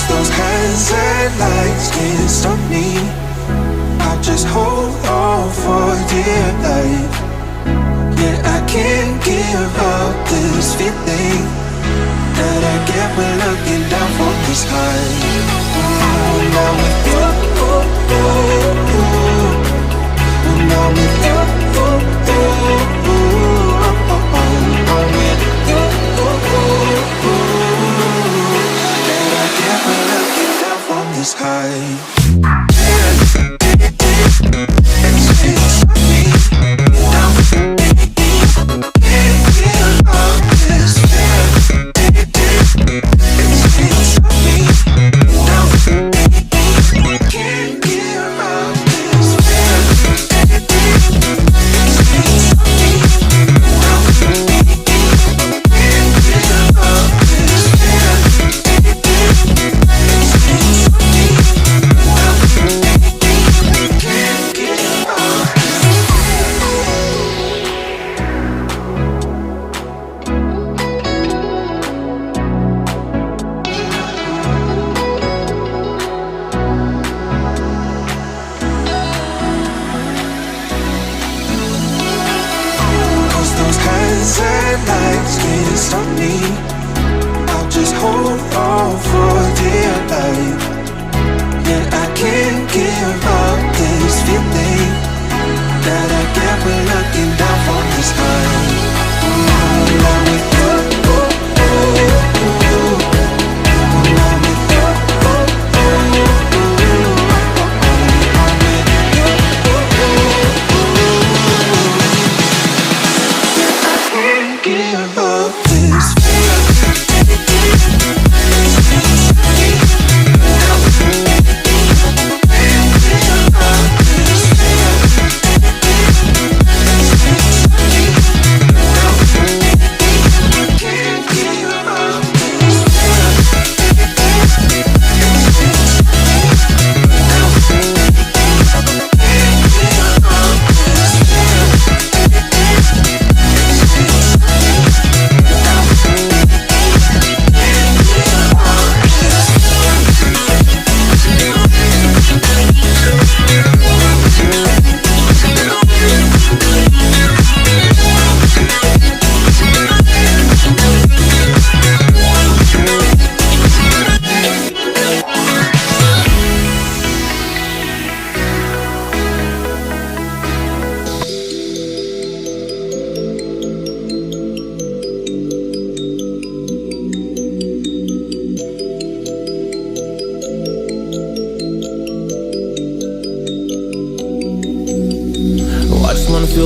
those hands and lights can't stop me. I'll just hold on for dear life. Yeah, I can't give up this feeling that I get when looking down from this high. Now with you, now with you, that I get when looking down from this high.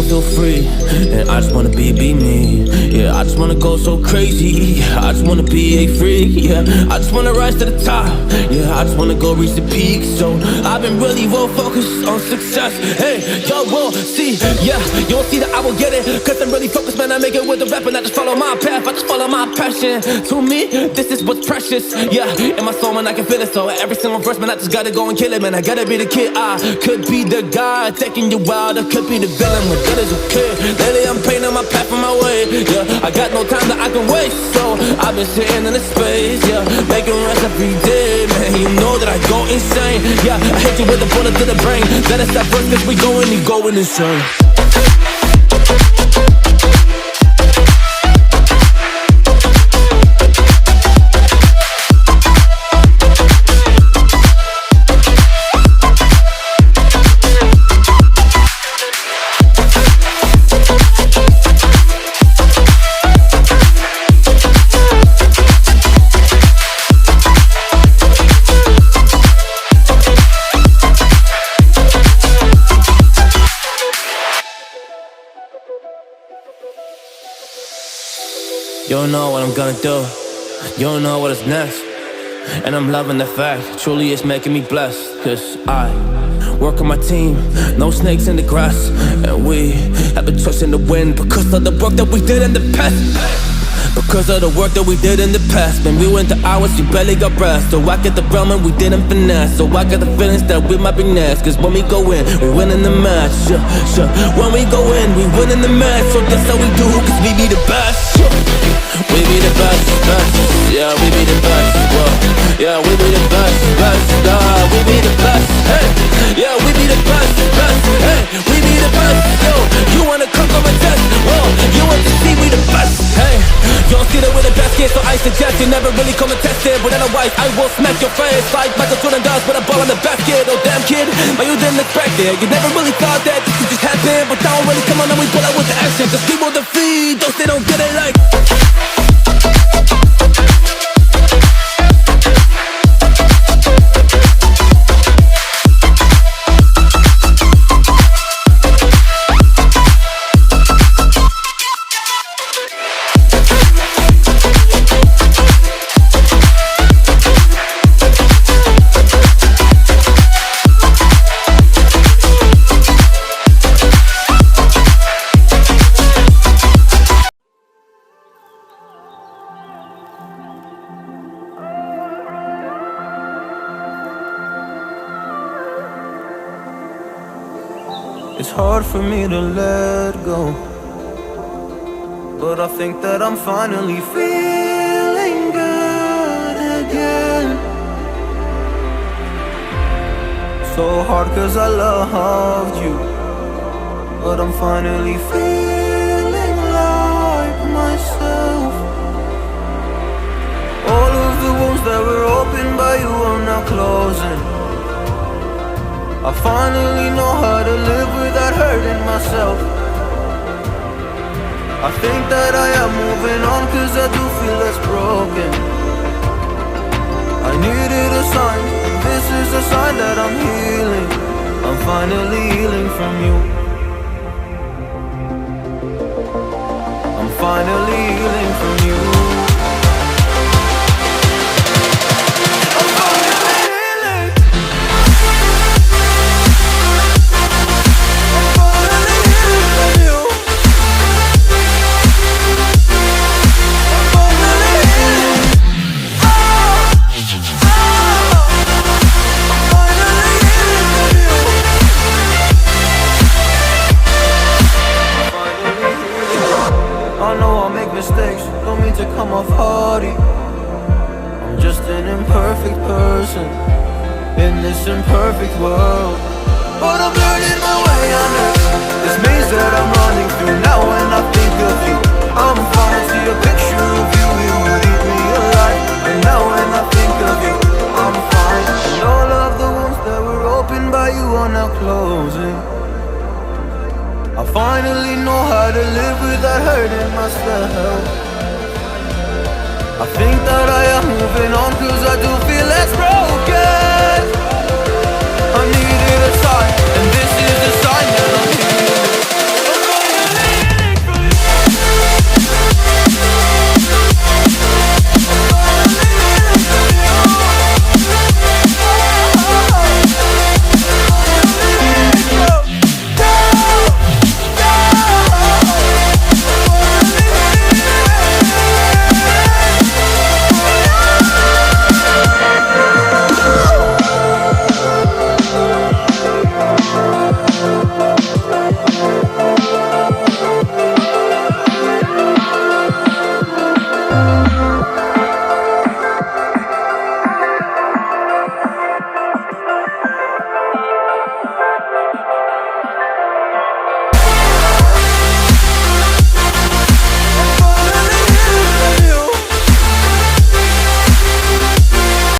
Feel free, and I just wanna be me. Yeah, I just wanna go so crazy. I just wanna be a freak. Yeah, I just wanna rise to the top. Yeah, I just wanna go reach the peak. So I've been really well focused on success. Hey, y'all will see. Yeah, you'll see that I will get it. Cause I'm really focused, man. I make it with the rap and I just follow my path. I just follow my passion. To me, this is what's precious. Yeah, in my soul, man, I can feel it. So every single verse, man, I just gotta go and kill it, man. I gotta be the kid. I could be the guy taking you wild. I could be the villain. Good as a kid. Lately I'm painting my path on my way. Yeah, I got no time that I can waste. So I've been sitting in the space. Yeah, making rest every day. Man, you know that I go insane. Yeah, I hit you with a bullet to the brain. Let us stop first cause we going insane. You don't know what I'm gonna do. You don't know what is next. And I'm loving the fact, truly it's making me blessed. Cause I work on my team, no snakes in the grass. And we have been trusting the wind because of the work that we did in the past. Because of the work that we did in the past. Man, we went to hours, you barely got rest. So I get the realm and we didn't finesse. So I got the feelings that we might be next. Cause when we go in, we win in the match. When we go in, we win in the match. So that's how we do, cause we be the best. We be the best, best. Yeah, we be the best. Whoa. Yeah, we be the best. best, we be the best, hey. Yeah, we be the best, hey. We be the best, yo. You wanna come a test, whoa. You want to see we the best, hey. You don't see that we're the best kid, so I suggest you never really come and test it. But otherwise, I will smack your face like Michael Jordan does with a ball on the basket. Oh damn kid, but you didn't expect it. You never really thought that this could just happen. But now really come on and we pull out with the action. Cause people defeat those they don't get it like. It's hard for me to let go, but I think that I'm finally feeling good again. So hard cause I loved you, but I'm finally feeling like myself. All of the wounds that were opened by you are now closing. I finally know how to live without hurting myself. I think that I am moving on cause I do feel less broken. I needed a sign, this is a sign that I'm healing. I'm finally healing from you. I'm finally healing from you. Mistakes, don't mean to come off hardy. I'm just an imperfect person in this imperfect world, but I'm learning my way under this maze that I'm running through. Now when I think of you, I'm falling to a picture of you.